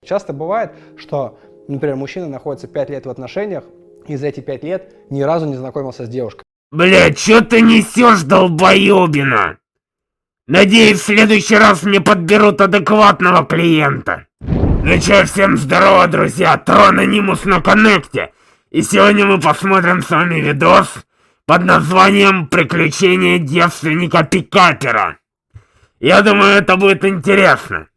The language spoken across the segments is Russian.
Часто бывает, что, например, мужчина находится 5 лет в отношениях, и за эти 5 лет ни разу не знакомился с девушкой. Блядь, чё ты несёшь, долбоёбина? Надеюсь, в следующий раз мне подберут адекватного клиента. Ну чё, всем здорово, друзья, Тронанимус на коннекте. И сегодня мы посмотрим с вами видос под названием «Приключения девственника-пикапера». Я думаю, это будет интересно.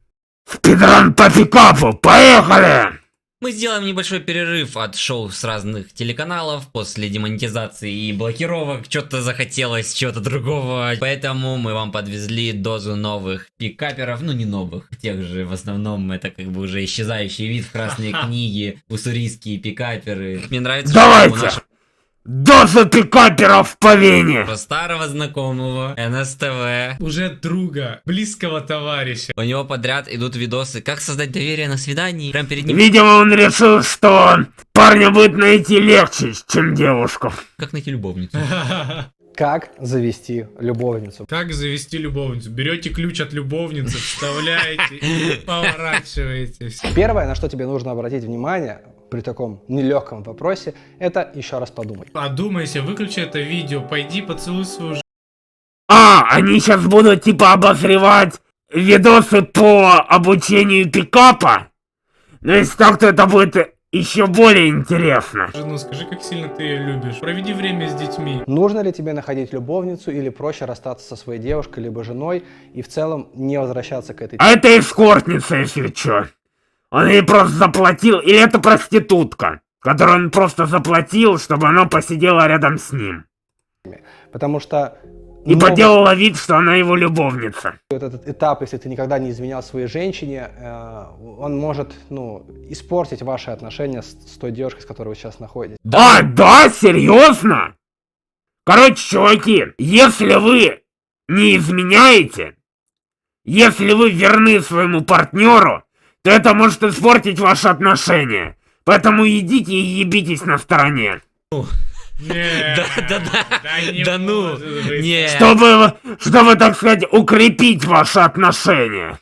Спидран по пикапу, поехали! Мы сделаем небольшой перерыв от шоу с разных телеканалов после демонетизации и блокировок. Что-то захотелось чего-то другого. Поэтому мы вам подвезли дозу новых пикаперов. Ну, не новых. Тех же, в основном, это как бы уже исчезающий вид в красной книге. Уссурийские пикаперы. Мне нравится, Давайте! что у нашего Доза пикаперов по Вене! старого знакомого НСТВ. Уже друга, близкого товарища. У него подряд идут видосы, как создать доверие на свидании. Прям перед ним, Видимо, он решил, что парня будет найти легче, чем девушку. как найти любовницу. Как завести любовницу? Как завести любовницу? Берете ключ от любовницы, вставляете и поворачиваете. Первое, на что тебе нужно обратить внимание при таком нелегком вопросе, это еще раз подумать. Подумайся, выключи это видео, пойди поцелуй свою жену. Они сейчас будут типа обозревать видосы по обучению пикапа? Но если так, то это будет еще более интересно. Скажи, как сильно ты ее любишь. Проведи время с детьми. Нужно ли тебе находить любовницу или проще расстаться со своей девушкой либо женой и в целом не возвращаться к этой А это эскортница, если чё. Он ей просто заплатил, или это проститутка, которую он просто заплатил, чтобы она посидела рядом с ним. Потому что И поделала вид, что она его любовница. этот этап, если ты никогда не изменял своей женщине, он может, испортить ваши отношения с той девушкой, с которой вы сейчас находитесь. Да, серьезно? Короче, чуваки, если вы не изменяете, если вы верны своему партнеру, то это может испортить ваши отношения. Поэтому идите и ебитесь на стороне. Да ну, не. Чтобы, так сказать, укрепить ваши отношения.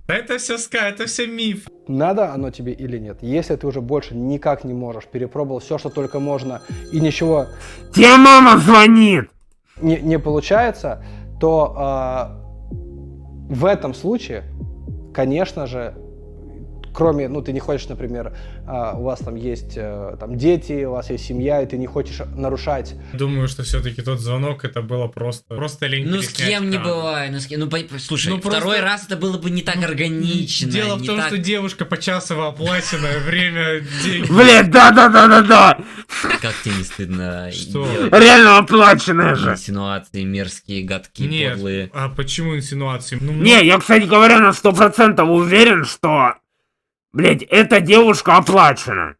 Это все миф. Надо оно тебе или нет? Если ты уже больше никак не можешь, перепробовал все, что только можно, и ничего Тебе мама звонит. не получается, то в этом случае, конечно же, кроме, ты не хочешь, например, у вас там есть дети, у вас есть семья, и ты не хочешь нарушать. Думаю, что все-таки тот звонок это было просто лень. Ну с кем не бывает, слушай, второй раз это было бы не так органично. Дело в том, что девушка почасово оплаченное время, деньги. Блин, да. Как тебе не стыдно? Что? Реально оплаченная же. Инсинуации мерзкие, гадкие, подлые. Нет, а почему инсинуации? Не, я, кстати говоря, на 100% уверен, что, блять, эта девушка оплачена.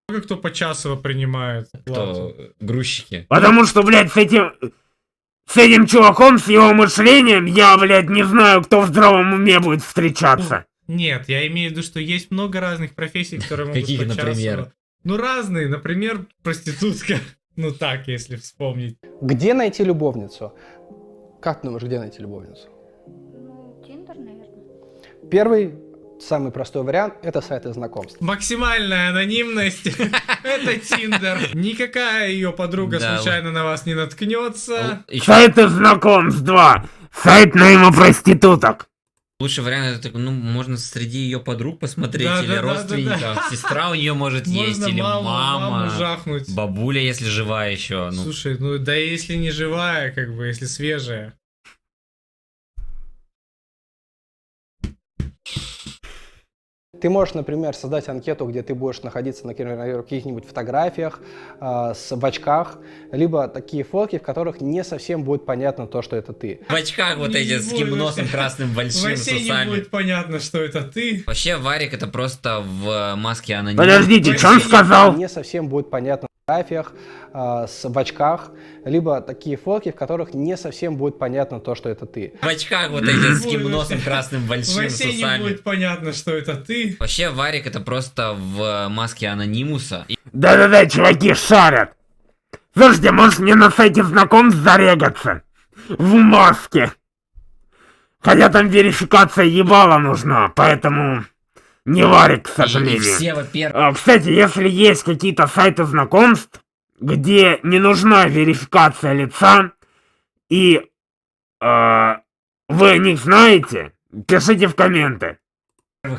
Много кто почасово принимает Кто? оплату. Грузчики. Потому что, блядь, с этим чуваком, с его мышлением, я, блядь, не знаю, кто в здравом уме будет встречаться. Нет, я имею в виду, что есть много разных профессий, которые могут Каких, почасово. например? Разные, например, проститутка. Так, если вспомнить. Где найти любовницу? Как ты думаешь, где найти любовницу? Тиндер, наверное. Первый, самый простой вариант – это сайты знакомств. Максимальная анонимность – это Тиндер. Никакая ее подруга Да, случайно на вас не наткнется. Сайты знакомств 2. Сайт найма проституток. Лучший вариант это, можно среди ее подруг посмотреть, Да, или да, родственников. да. Сестра у нее может есть, Можно или маму мама, жахнуть. бабуля, если живая еще. Слушай, да если не живая, если свежая. Ты можешь, например, создать анкету, где ты будешь находиться на каких-нибудь фотографиях, в очках, либо такие фотки, в которых не совсем будет понятно то, что это ты. В очках вот Не эти с будет. носом красным большим, Вообще с не усами. будет понятно, что это ты. Вообще Варик это просто в маске анонима. Подождите, что он сказал? Не совсем будет понятно в фотографиях, в очках, либо такие фотки, в которых не совсем будет понятно то, что это ты. В очках вот эти с будет. носом красным большим, с Вообще не усами. будет понятно, что это ты. Вообще Варик это просто в маске анонимуса. Да-да-да, чуваки шарят. Слушайте, может мне на сайте знакомств зарегаться? в маске. Хотя там верификация ебала нужна, поэтому не варик, к И сожалению. все, во-первых, Кстати, если есть какие-то сайты знакомств, где не нужна верификация лица, и вы о них знаете, пишите в комменты.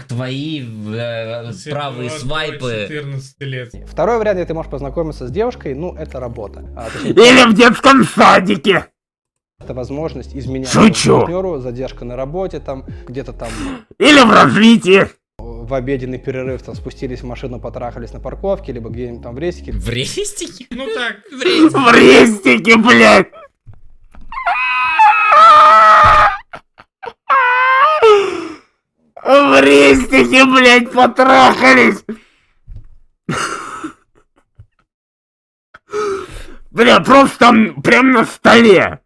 твои правые свайпы. 14 лет. Второй вариант, где ты можешь познакомиться с девушкой, ну, это работа. Точнее, Или в детском садике. это возможность изменять Шучу. партнеру, задержка на работе, там, где-то там Или в развитии. в обеденный перерыв там спустились в машину, потрахались на парковке, либо где-нибудь там в рейсике. В рестике? Ну так, В рестике. В рестике, блядь. В рестике, блядь, потрахались. Бля, просто там прям на столе.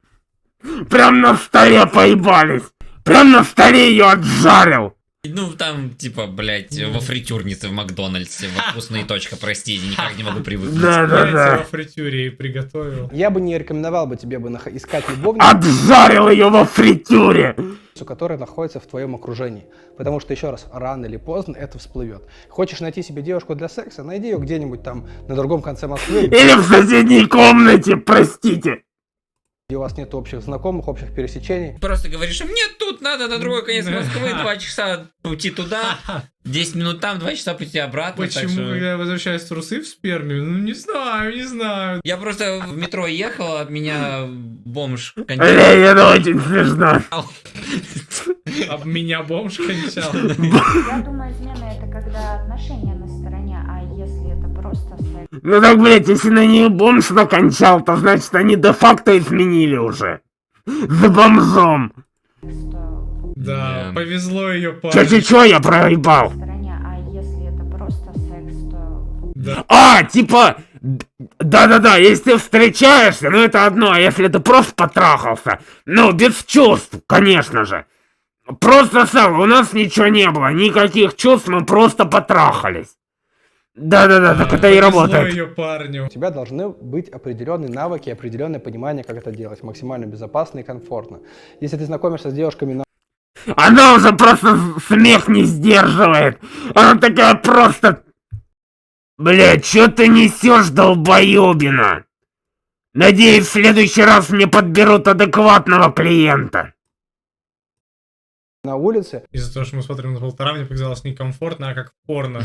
Прям на столе поебались. Прям на столе ее отжарил. Ну, там, типа, блядь, во фритюрнице в Макдональдсе, во вкусная точка, простите, никак не могу привыкнуть. яйца во Да-да-да. фритюре и приготовил. Я бы не рекомендовал бы тебе бы искать любовницу, Отжарил ее во фритюре. которая находится в твоем окружении. Потому что, еще раз, рано или поздно это всплывет. Хочешь найти себе девушку для секса, найди ее где-нибудь там на другом конце Москвы, Или в соседней комнате, простите. где у вас нет общих знакомых, общих пересечений. Просто говоришь, мне тут надо на другой конец Москвы, 2 часа пути туда, 10 минут там, 2 часа пути обратно. так Почему, что- когда я возвращаюсь в трусы в сперме? Ну, не знаю. Я просто в метро ехал, от меня бомж Бля, кончал. это очень смешно. Об меня бомж кончал. Я думаю, измена это когда отношения на стороне, а если это просто секс, Ну так, блядь, если на нее бомж накончал, то значит они де-факто изменили уже. За бомжом. то Да, Да. повезло ее парню. Чё, я проебал? на стороне, а если это просто секс, то Да. А, типа, да-да-да, если ты встречаешься, ну это одно, а если ты просто потрахался, ну, без чувств, конечно же. Просто сам, у нас ничего не было, никаких чувств, мы просто потрахались. Да-да-да, так это и Повезло работает. ее парню. У тебя должны быть определенные навыки, определенное понимание, как это делать максимально безопасно и комфортно. Если ты знакомишься с девушками на Она уже просто смех не сдерживает. Она такая просто... Блядь, чё ты несешь, долбоёбина? Надеюсь, в следующий раз мне подберут адекватного клиента. улице, Из-за того, что мы смотрим на полтора, мне показалось некомфортно, а как порно.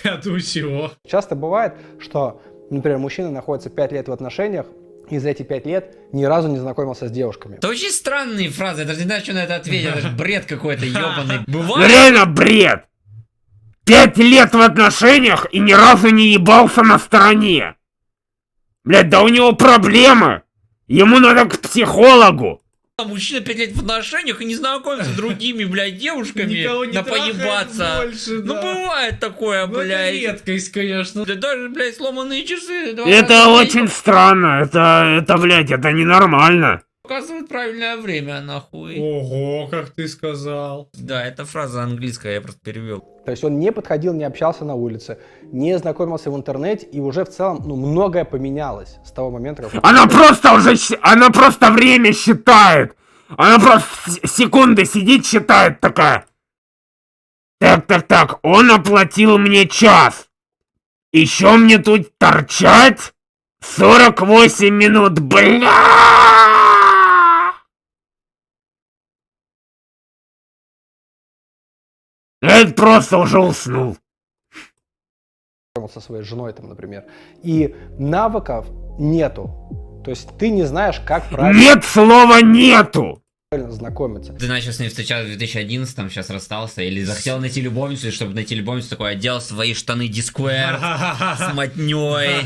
А тут чего? часто бывает, что, например, мужчина находится 5 лет в отношениях, и за эти 5 лет ни разу не знакомился с девушками. Это очень странные фразы, я даже не знаю, что на это ответить, это же бред какой-то ебаный. Ну Бывает? реально бред. 5 лет в отношениях и ни разу не ебался на стороне. Блядь, да у него проблемы. Ему надо к психологу. А мужчина 5 лет в отношениях и не знакомится с другими, блядь, девушками Никого не на трахает поебаться. больше, Ну да. бывает такое, Ну, это блядь. редкость, конечно. Да даже, блядь, сломанные часы. 2 Это раза в день очень странно. Это, блядь, это ненормально. показывают правильное время, нахуй. Ого, как ты сказал. Да, это фраза английская, я просто перевел. То есть он не подходил, не общался на улице, не знакомился в интернете, и уже в целом, ну, многое поменялось с того момента, как... Она просто уже... Она просто время считает. Она просто секунды сидит, считает такая. Так, он оплатил мне час. Еще мне тут торчать? 48 минут, бля! Это просто уже уснул. со своей женой, там, например. И навыков нету. То есть ты не знаешь, как правильно Нет слова нету. знакомиться. Ты начал с ней встречаться в 2011, сейчас расстался, или захотел найти любовницу, и чтобы найти любовницу, такой одел свои штаны Дисквер с мотней,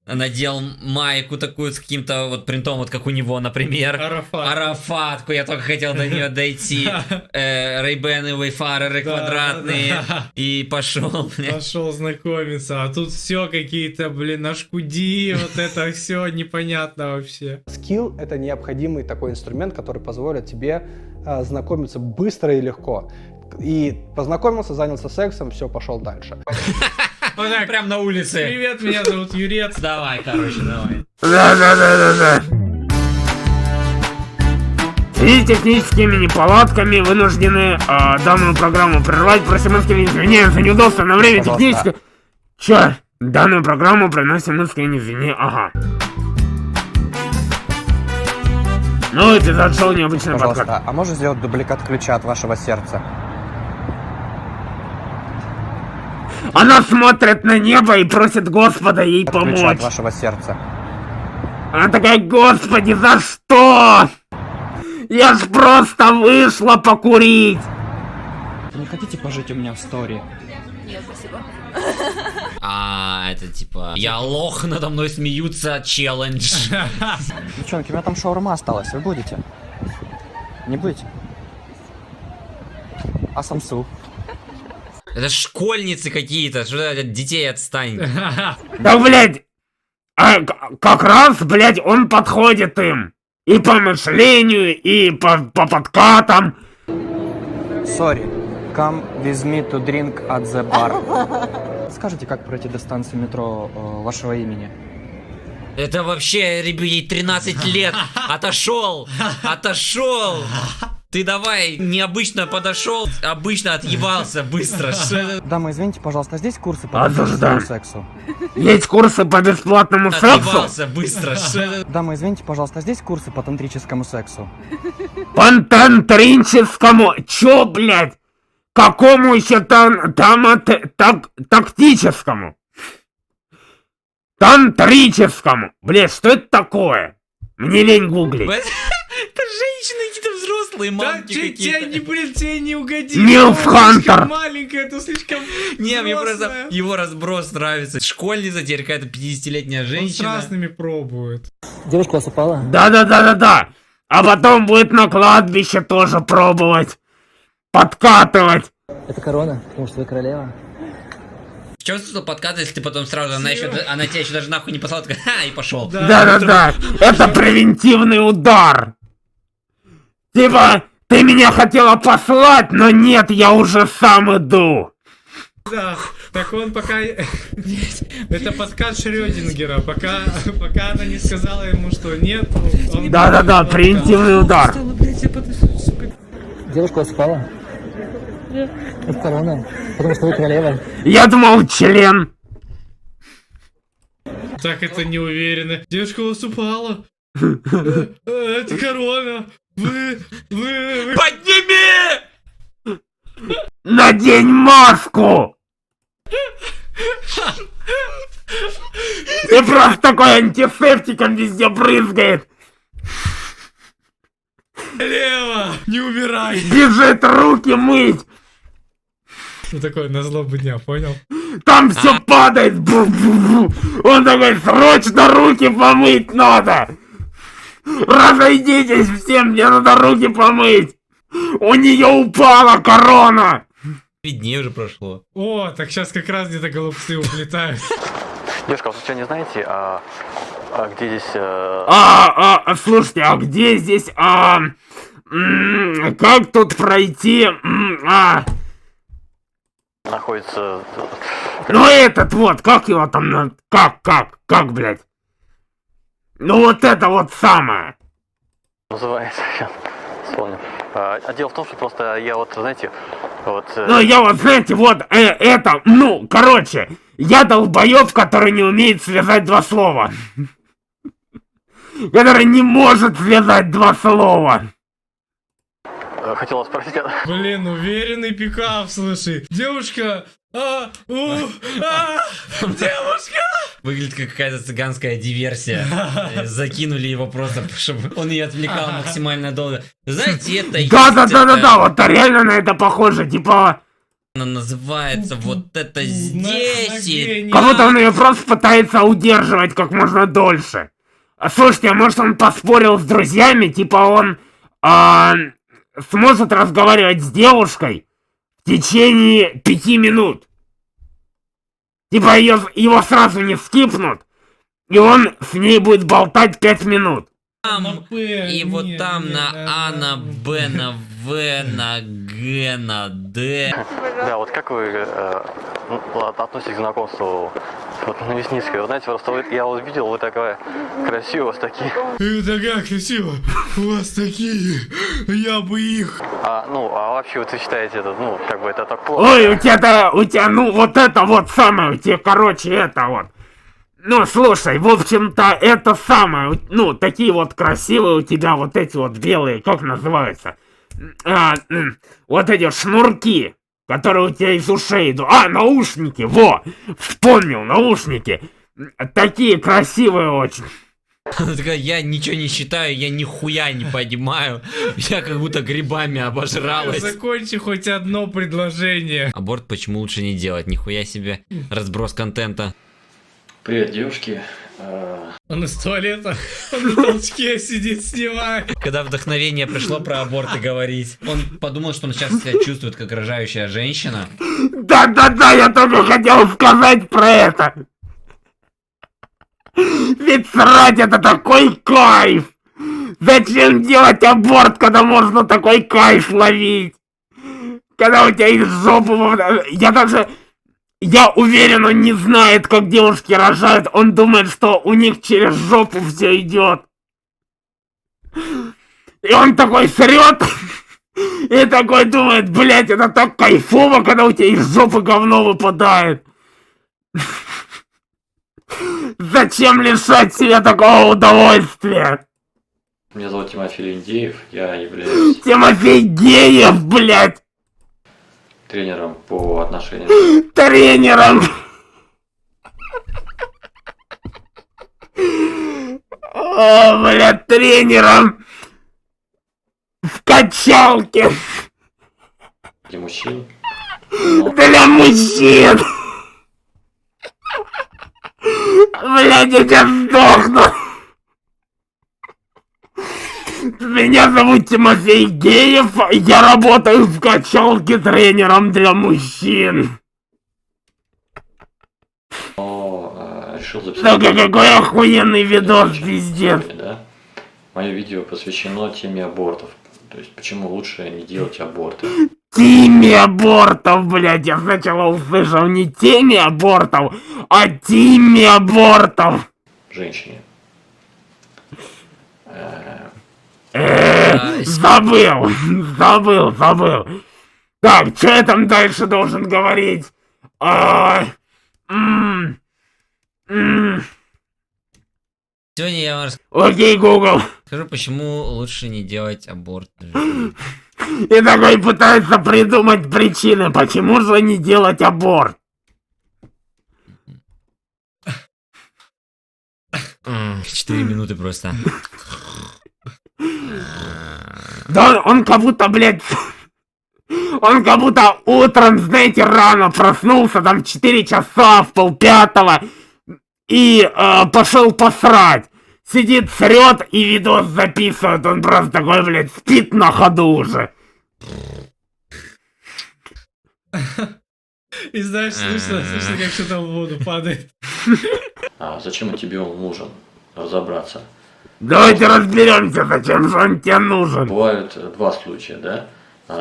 надел майку такую с каким-то вот принтом, вот как у него, например. Арафатку, я только хотел до нее дойти. Рейбены, вейфареры квадратные. И пошел, блядь. Пошел знакомиться, а тут все какие-то, блин, нашкуди, вот это все непонятно вообще. Скилл — это необходимый такой инструмент, который позволит тебе знакомиться быстро и легко. И познакомился, занялся сексом, все, пошел дальше. Вот так, Прям на улице. привет, меня зовут Юрец. Давай, короче, давай. Да. В связи с техническими неполадками вынуждены данную программу прервать. Просим искренне извинения за неудобство на время технического... Чё? Данную программу приносим искренне извинения. Ага. Ну, эпизод шел необычный подкат. Пожалуйста, а можно сделать дубликат ключа от вашего сердца? Она смотрит на небо и просит Господа ей помочь. Ключа от вашего сердца. Она такая: Господи, за что? Я ж просто вышла покурить. Не хотите пожить у меня в стори? Нет, спасибо. Это типа, я лох, надо мной смеются, челлендж. Девчонки, у меня там шаурма осталась, вы будете? Не будете? А самсу? Это школьницы какие-то, что от детей отстань. Да, блядь, как раз, блядь, он подходит им. И по мышлению, и по подкатам. Sorry, come with me to drink at the bar. Скажите, как пройти до станции метро вашего имени? Это вообще, ей 13 лет. Отошел! Отошел! Ты давай, необычно подошел, обычно отъебался быстро. Дамы, извините, пожалуйста, здесь курсы по Осуждаю. тантрическому сексу? Есть курсы по бесплатному сексу? Отъебался быстро. Дамы, извините, пожалуйста, здесь курсы по тантрическому сексу? По тантрическому... Чё, блядь? Какому еще тактическому? Тантрическому. Блядь, что это такое? Мне лень гуглить. Это женщины какие-то взрослые, Да, мамки тебе не, какие-то. блин, тебе не угодишь. Милф Она Хантер. слишком маленькая, это слишком Не, мне просто взрослая. его разброс нравится. Школьница, теперь какая-то 50-летняя Он с женщина. разными пробует. Девушка вас упала? Да. А потом будет на кладбище тоже пробовать. Подкатывать. Это корона, потому что вы королева. Чего ты подкат, если ты потом сразу, она тебя еще даже нахуй не послала, такая, ха, и пошел. Да. Это превентивный удар. Типа, ты меня хотела послать, но нет, я уже сам иду. Да, так он пока... Это подкат Шрёдингера. Пока она не сказала ему, что нет, он... Да, превентивный удар. Девушка вас упала? Это корона, потому что вы королева. Я думал, член. Так это не уверенно. Девушка у вас упала. Это корона. Вы... Подними! Надень маску. И просто такой антисептиком везде брызгает. Лево! Не умирай! Бежит руки мыть. Ну такой, на злобу дня, понял? Там все падает. Бу-бу-бу. Он такой: срочно руки помыть надо. Разойдитесь все, мне надо руки помыть. У нее упала корона. 5 дней уже прошло. О, так сейчас как раз где-то голубцы уплетают. Девушка, вы что, не знаете, где здесь... Слушайте, а где здесь, как тут пройти, находится... ну этот вот, как его там, как, блядь? Ну вот это вот самое. Называется, сейчас вспомню. А дело в том, что просто я вот, знаете, вот... Ну я вот, знаете, вот это, ну, короче, я долбоёб, который не умеет связать два слова. Который не может связать два слова. Хотела спросить... Блин, уверенный пикап, слушай. Девушка... Девушка! Выглядит как какая-то цыганская диверсия. Закинули его просто, чтобы он ее отвлекал максимально долго. Знаете, это Да, вот реально на это похоже, типа... Она называется вот это здесь. Как будто он ее просто пытается удерживать как можно дольше. Слушайте, а может он поспорил с друзьями, типа он сможет разговаривать с девушкой в течение 5 минут. Типа его сразу не скипнут, и он с ней будет болтать 5 минут. Там, и вот там на А, на Б, на В, на Г, на Д. Да, вот как вы относитесь к знакомству Вот на Мясницкой. Вы знаете, просто я вот видел, вы такая красивая, у вас такие. Такая красивая, у вас такие, я бы их. А вообще вот вы считаете это, как бы это так плохо? Ой, у тебя, ну, вот это вот самое, у тебя, короче, это вот. Ну, слушай, в общем-то, это самое, ну, такие вот красивые у тебя вот эти вот белые, как называются? Вот эти шнурки, которые у тебя из ушей идут. Наушники, во! Вспомнил, наушники. Такие красивые очень. Она такая, я ничего не считаю, я нихуя не понимаю. Я как будто грибами обожралась. Закончи хоть одно предложение. Аборт почему лучше не делать? Нихуя себе разброс контента. Привет, девушки. Он из туалета, он на толчке сидит, снимает. Когда вдохновение пришло про аборты говорить, он подумал, что он сейчас себя чувствует как рожающая женщина. Да-да-да, я тоже хотел сказать про это. Ведь срать это такой кайф. Зачем делать аборт, когда можно такой кайф ловить? Когда у тебя из жопы... Я уверен, он не знает, как девушки рожают. Он думает, что у них через жопу все идет. И он такой срет. И такой думает, блять, это так кайфово, когда у тебя из жопы говно выпадает. Зачем лишать себя такого удовольствия? Меня зовут Тимофей Линдеев, я являюсь Тимофей Геев, блять. тренером по отношениям. Тренером. О, блядь, тренером. В качалке. Для мужчин. Для мужчин. Блядь, я сейчас сдохну. Меня зовут Тимофей Геев, я работаю в качалке тренером для мужчин. Решил записать. Да какой охуенный видос, пиздец. Да? Мое видео посвящено теме абортов. То есть, почему лучше не делать аборты. Теме абортов, блядь, я сначала услышал не теме абортов, а теме абортов. Женщине. Забыл. Так, что я там дальше должен говорить? Сегодня я вам Окей, Google. расскажу, почему лучше не делать аборт. И такой пытается придумать причины, почему же не делать аборт. 4 минуты просто. Да он как будто, блядь... Он как будто утром, знаете, рано проснулся, там в 4 часа, в 4:30, и пошел посрать. Сидит, срет и видос записывает. Он просто такой, блядь, спит на ходу уже. И знаешь, слышно, как что-то в воду падает. Зачем тебе он нужен? Разобраться. Давайте разберемся, зачем же он тебе нужен. Бывают два случая, да?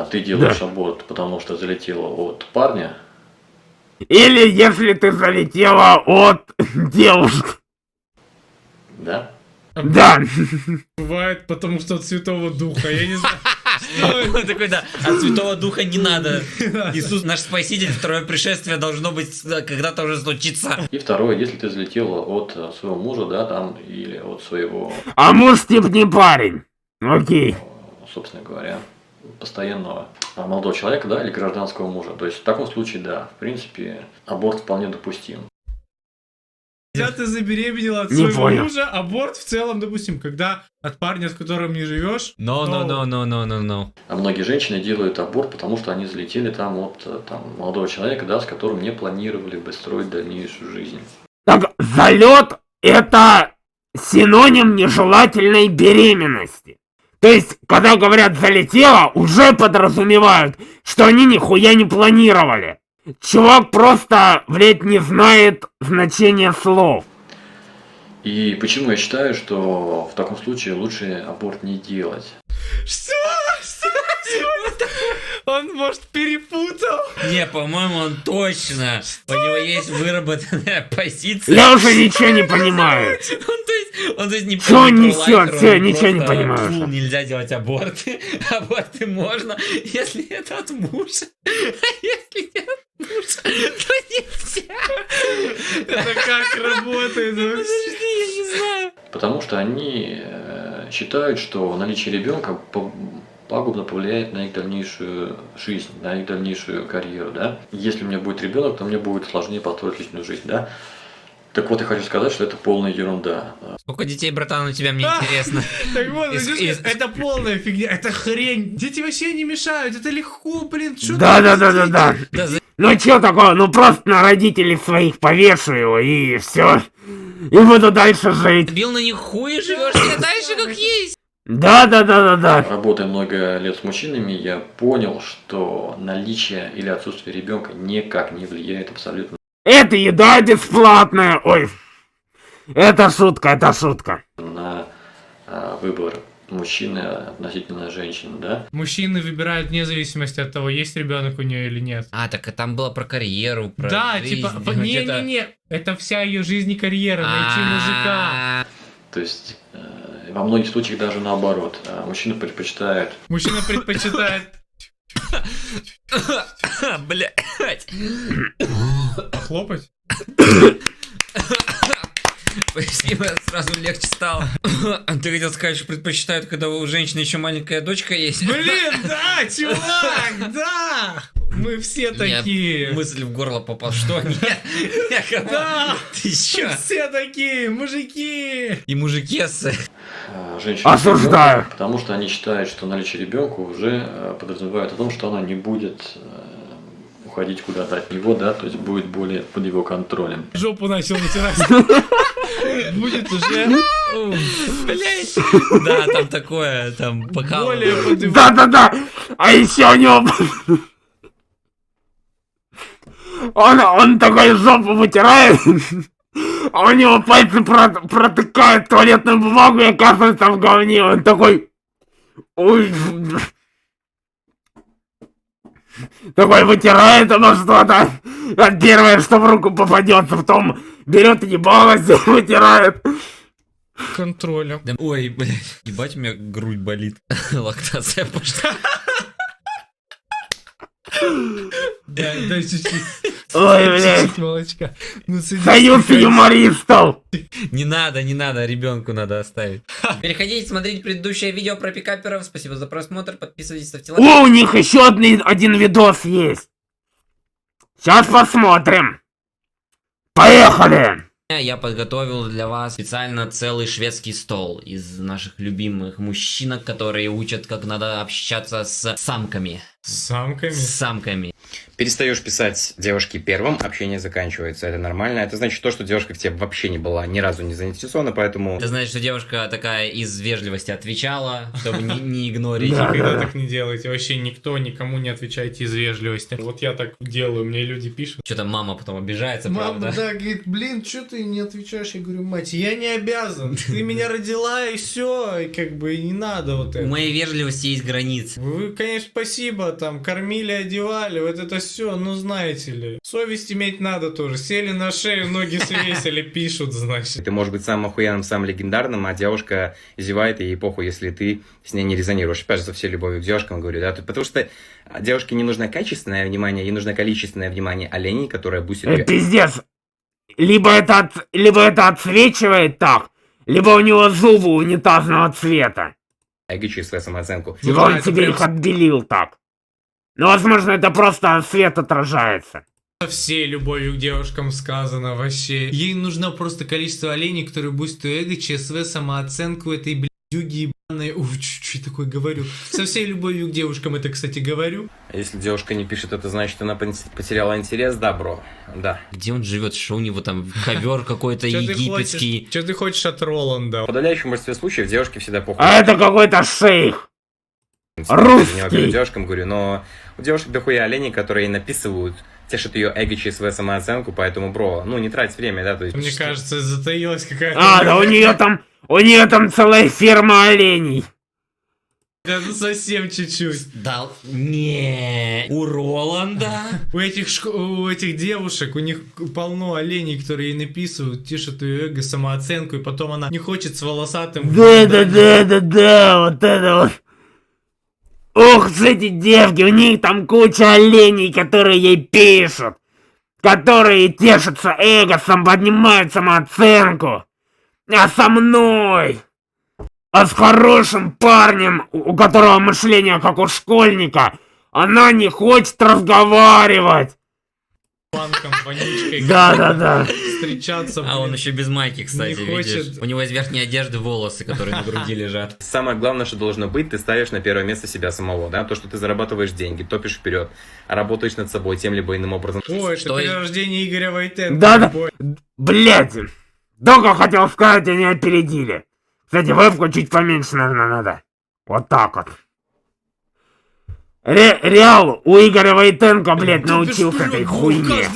Ты делаешь аборт, потому что залетела от парня. Или если ты залетела от девушки. Да? Да. Бывает, потому что от Святого Духа, я не знаю. Он такой, да, от Святого Духа не надо. Иисус наш Спаситель, второе пришествие должно быть когда-то уже случиться. И второе, если ты залетела от своего мужа, да, там, или от своего... А муж тип не парень. Окей. Собственно говоря, постоянного молодого человека, да, или гражданского мужа. То есть в таком случае, да, в принципе, аборт вполне допустим. Когда ты забеременела от Не своего понял. мужа, аборт в целом допустим. Когда от парня, с которым не живешь. No. А многие женщины делают аборт, потому что они залетели там от молодого человека, да, с которым не планировали бы строить дальнейшую жизнь. Так, залет это синоним нежелательной беременности. То есть, когда говорят залетела, уже подразумевают, что они нихуя не планировали. Чувак просто, блядь, не знает значения слов. И почему я считаю, что в таком случае лучше аборт не делать? Что? Он, может, перепутал? Не, по-моему, он точно. У него есть выработанная позиция. Я уже ничего не понимаю. Он, то есть не Что про несет? лайкер, Всё, он ничего не просто, понимаю фу, уже. нельзя делать аборты. Аборты можно, если это от мужа. А если не от мужа, то нельзя. Это как работает вообще? Подожди, я не знаю. Потому что они считают, что наличие ребенка пагубно повлияет на их дальнейшую жизнь, на их дальнейшую карьеру, да. Если у меня будет ребенок, то мне будет сложнее построить личную жизнь, да. Так вот, я хочу сказать, что это полная ерунда. Сколько детей, братан, у тебя, мне интересно. Так вот, Из- это полная фигня, это хрень. Дети вообще не мешают, это легко, блин. Чё ты- Да. Да, Ну чё такое, ну просто на родителей своих повешу его и все. И буду дальше жить. забил на них хуй и живешь себе дальше как есть. Да. Работая много лет с мужчинами, я понял, что наличие или отсутствие ребенка никак не влияет абсолютно Это еда бесплатная. Ой. Это шутка. на выбор мужчины относительно женщины, да. Мужчины выбирают вне зависимости от того, есть ребенок у нее или нет. А, так и там было про карьеру, про Да, жизнь, типа, где-то- не, это вся ее жизнь и карьера, найти мужика. А, То есть во многих случаях даже наоборот. Мужчина предпочитает Мужчина предпочитает блядь. хлопать. Спасибо, сразу легче стало. Ты хотел сказать, что предпочитают, когда у женщины еще маленькая дочка есть? Блин, да, чувак, да! Мы все такие. Мысль в горло попал. Что? Нет. Да! Ты чё? Все такие, мужики! И мужики женщин. Осуждаю. Потому что они считают, что наличие ребенка уже подразумевает о том, что она не будет уходить куда-то от него, да, то есть будет более под его контролем. Жопу начал вытирать. Будет уже блять. Да, там такое, там пока... более под его... Да. А еще у него... Он такой жопу вытирает, а у него пальцы протыкают туалетную бумагу и оказывается в говне. Он такой... Ой... Такой вытирает оно что-то. А первое, что в руку попадется, потом берет ебало, вытирает. контролем. Да, ой, блядь, ебать, у меня грудь болит. Лактация пошла. Дай чуть-чуть. Ой, блядь. Чуть-чуть молочка. Ну, садись, Союз такая. юмористов. Не надо, ребенку надо оставить. Переходите, смотрите предыдущее видео про пикаперов. Спасибо за просмотр, подписывайтесь, ставьте лайк. О, у них еще один видос есть. Сейчас посмотрим. Поехали. Я подготовил для вас специально целый шведский стол из наших любимых мужчинок, которые учат, как надо общаться с самками. С самками? С самками. Перестаешь писать девушке первым, общение заканчивается. Это нормально. Это значит то, что девушка к тебе вообще не была ни разу не заинтересована, поэтому... Это значит, что девушка такая из вежливости отвечала, чтобы не игнорить. Никогда так не делайте. Вообще никто никому не отвечайте из вежливости. Вот я так делаю, мне люди пишут. Что-то мама потом обижается, Мама, правда? да, говорит, блин, что ты не отвечаешь? Я говорю, мать, я не обязан. Ты меня родила, и все, и как бы и не надо вот У это. моей вежливости есть границы. Вы, конечно, спасибо, там, кормили, одевали, вот это все, ну, знаете ли. Совесть иметь надо тоже. Сели на шею, ноги свесили, пишут, значит. Ты можешь быть самым охуенным, самым легендарным, а девушка зевает, и ей похуй, если ты с ней не резонируешь. Опять же, со всей любовью к девушкам говорю, да, потому что девушке не нужно качественное внимание, ей нужно количественное внимание оленей, которое бусит ее. Пиздец. Либо это отсвечивает так, либо у него зубы унитазного цвета. эго через свою самооценку. Либо да, он это тебе прям- их отбелил так. Но, возможно, это просто свет отражается. Со всей любовью к девушкам сказано вообще. Ей нужно просто количество оленей, которые бустят эго, ЧСВ, самооценку этой блядюги ебаной. Ух, что такое говорю. Со всей любовью к девушкам это, кстати, говорю. А если девушка не пишет, это значит, она потеряла интерес, да, бро? Да. Где он живет? Что у него там? Ковер какой-то египетский. Что ты хочешь от Роланда? В подавляющем большинстве случаев девушке всегда похуй. А это какой-то шейх. Я русский. не говорю девушкам, говорю, но у девушек дохуя оленей, которые написывают, тешат ее эго через свою самооценку, поэтому, бро, ну не трать время, да, то есть... Мне кажется, затаилась какая-то... А, да у нее там целая ферма оленей. Это совсем чуть-чуть. Да, не. У Роланда. У этих девушек, у них полно оленей, которые ей написывают, тишат ее эго, самооценку, и потом она не хочет с волосатым... Да, вот это вот. Ух, эти девки, у них там куча оленей, которые ей пишут. Которые тешатся эго, поднимают самооценку. А со мной... А с хорошим парнем, у которого мышление как у школьника, она не хочет разговаривать. Банком, вонючкой. Да. Встречаться. А он еще без майки, кстати, Не видишь? хочет. У него из верхней одежды волосы, которые на груди лежат. Самое главное, что должно быть, ты ставишь на первое место себя самого, да, то, что ты зарабатываешь деньги, топишь вперед, работаешь над собой тем либо иным образом. Ой, это Что? перерождение Игоря Войтенко. Да. Блять, только хотел сказать, они опередили. Кстати, вебку чуть поменьше, наверное, надо. Вот так вот. Реал у Игоря Войтенко, блядь, научился этой хуйне.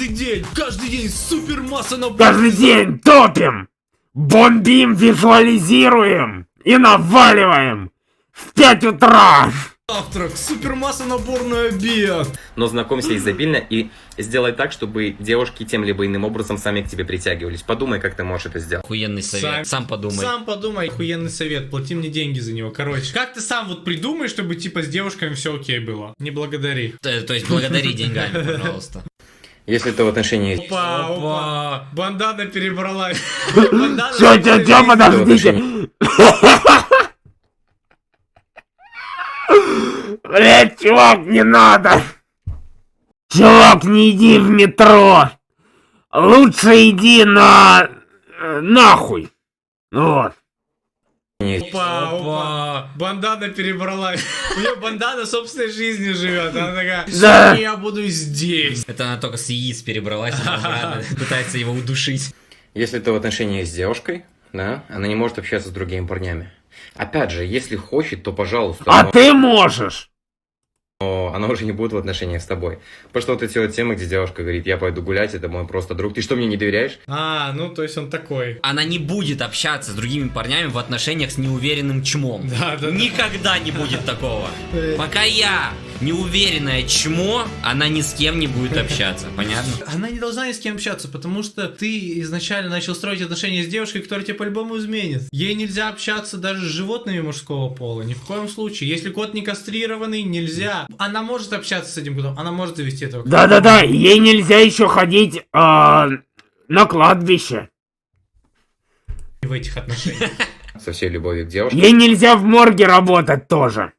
Каждый день супер масса на Каждый день топим, бомбим, визуализируем и наваливаем в 5 утра. завтрак, супер масса набор на обед. Но знакомься изобильно и сделай так, чтобы девушки тем либо иным образом сами к тебе притягивались. Подумай, как ты можешь это сделать. Охуенный совет. Сам подумай. Сам подумай, охуенный совет, плати мне деньги за него. Короче, как ты сам вот придумай, чтобы типа с девушками все окей было? Не благодари. То есть благодари деньгами, пожалуйста. Если ты в отношении... Опа. Бандана перебралась. Чё, подождите. Блять, чувак, не надо. Чувак, не иди в метро. Лучше иди нахуй. Вот. Опа. Бандана перебралась. У нее бандана собственной жизни живет. Она такая, Да. я буду здесь. Это она только с яиц перебралась, она обратно пытается его удушить. Если ты в отношении с девушкой, да, она не может общаться с другими парнями. Опять же, если хочет, то пожалуйста. А но... ты можешь. Но она уже не будет в отношениях с тобой. Потому что вот эти вот темы, где девушка говорит, я пойду гулять, это мой просто друг. Ты что, мне не доверяешь? Ну то есть он такой. Она не будет общаться с другими парнями в отношениях с неуверенным чмом. Да. Никогда не будет такого. Пока я неуверенное чмо, она ни с кем не будет общаться. Понятно? Она не должна ни с кем общаться, потому что ты изначально начал строить отношения с девушкой, которая тебя по-любому изменит. Ей нельзя общаться даже с животными мужского пола, ни в коем случае. Если кот не кастрированный, нельзя. Она может общаться с этим котом, она может завести этого кота. Да, ей нельзя еще ходить на кладбище. В этих отношениях. Со всей любовью к девушке. Ей нельзя в морге работать тоже.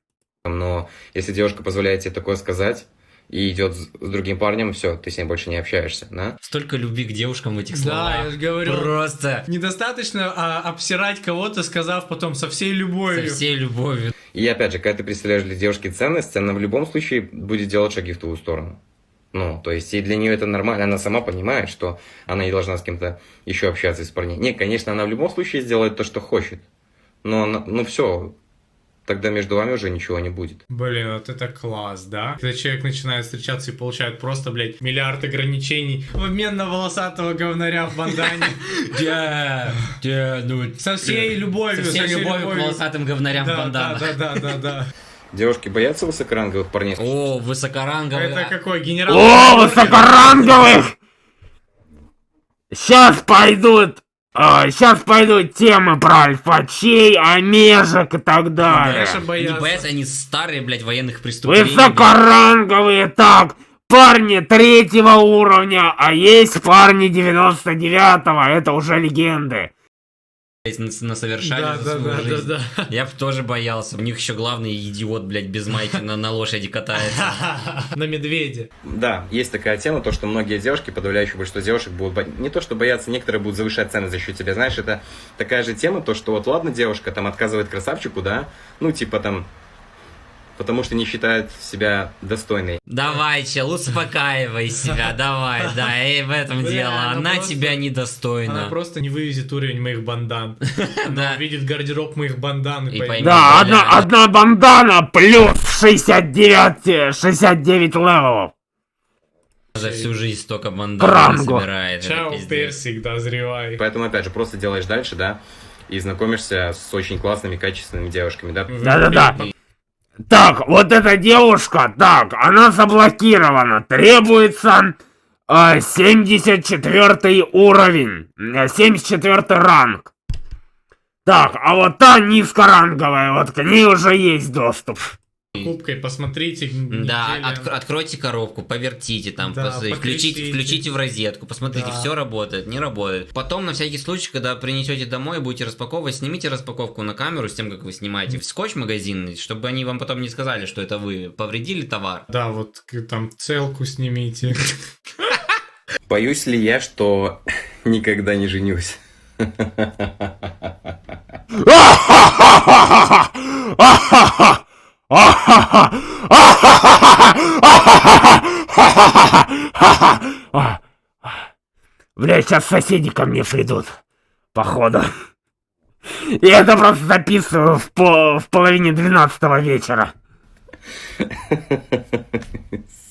Но если девушка позволяет тебе такое сказать и идет с другим парнем, все, ты с ней больше не общаешься, да? Столько любви к девушкам в этих словах. Да, я же говорю. Просто Недостаточно обсирать кого-то, сказав потом со всей любовью. со всей любовью. И опять же, когда ты представляешь для девушки ценность, она в любом случае будет делать шаги в твою сторону. Ну, то есть, и для нее это нормально, она сама понимает, что она не должна с кем-то еще общаться из парней. Не, конечно, она в любом случае сделает то, что хочет. Но она, все, тогда между вами уже ничего не будет. Блин, вот это класс, да? Когда человек начинает встречаться и получает просто, блядь, миллиард ограничений в обмен на волосатого говнаря в бандане. Со всей любовью. Со всей любовью к волосатым говнарям в банданах. Да. Девушки боятся высокоранговых парней? О, высокоранговый. Это какой генерал? О, высокоранговых! Сейчас пойдут темы про альфачей, омежек и так далее. Конечно, Не боятся. боятся, они старые, блядь, военных преступлений. Высокоранговые, так, парни 3-го уровня, а есть парни 99-го, это уже легенды. Насовершали за свою жизнь. Да. Я бы тоже боялся. У них еще главный идиот, блядь, без майки на лошади катается. На медведе. Да, есть такая тема, то, что многие девушки, подавляющее большинство девушек будут не то что бояться, некоторые будут завышать цены за счет тебя. Знаешь, это такая же тема, то, что вот ладно, девушка там отказывает красавчику, да, типа там, потому что не считает себя достойной. Давай, чел, успокаивай себя, давай, да, и в этом Бля, дело. она Она просто- тебя Она недостойна. просто не вывезет уровень моих бандан. Да. Она увидит гардероб моих бандан И и поймет. поймет. Да, Бля. одна бандана плюс 69 левелов. За всю жизнь столько бандан Пранго. собирает. это Чао, пиздец. персик, дозревай. Поэтому, опять же, просто делаешь дальше, да, и знакомишься с очень классными, качественными девушками, да. Да. Так, вот эта девушка, так, она заблокирована. Требуется 74 уровень, 74 ранг. Так, а вот та низкоранговая, вот к ней уже есть доступ. Кубкой посмотрите. Да, неделя. откройте коробку, повертите там, Да, покрестите. включите в розетку, посмотрите, Да. все работает, не работает. Потом, на всякий случай, когда принесете домой и будете распаковывать, снимите распаковку на камеру с тем, как вы снимаете, в скотч магазинный, чтобы они вам потом не сказали, что это вы повредили товар. Да, вот там целку снимите. Боюсь ли я, что никогда не женюсь? Бля, сейчас соседи ко мне придут, походу. Я это просто записываю в половине 12 вечера.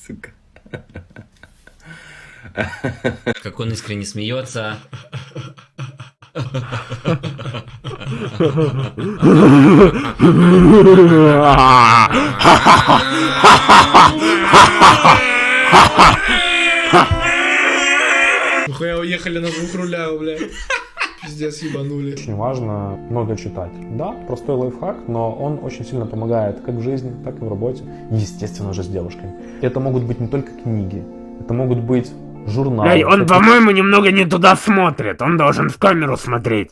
Сука. Как он искренне смеется. Нихуя уехали на 2 рулях, бля. Пиздец, ебанули. Очень важно много читать. Да, простой лайфхак, но он очень сильно помогает как в жизни, так и в работе. Естественно же с девушками. Это могут быть не только книги, это могут быть журналы. Эй, он, это по-моему, немного не туда смотрит. Он должен в камеру смотреть.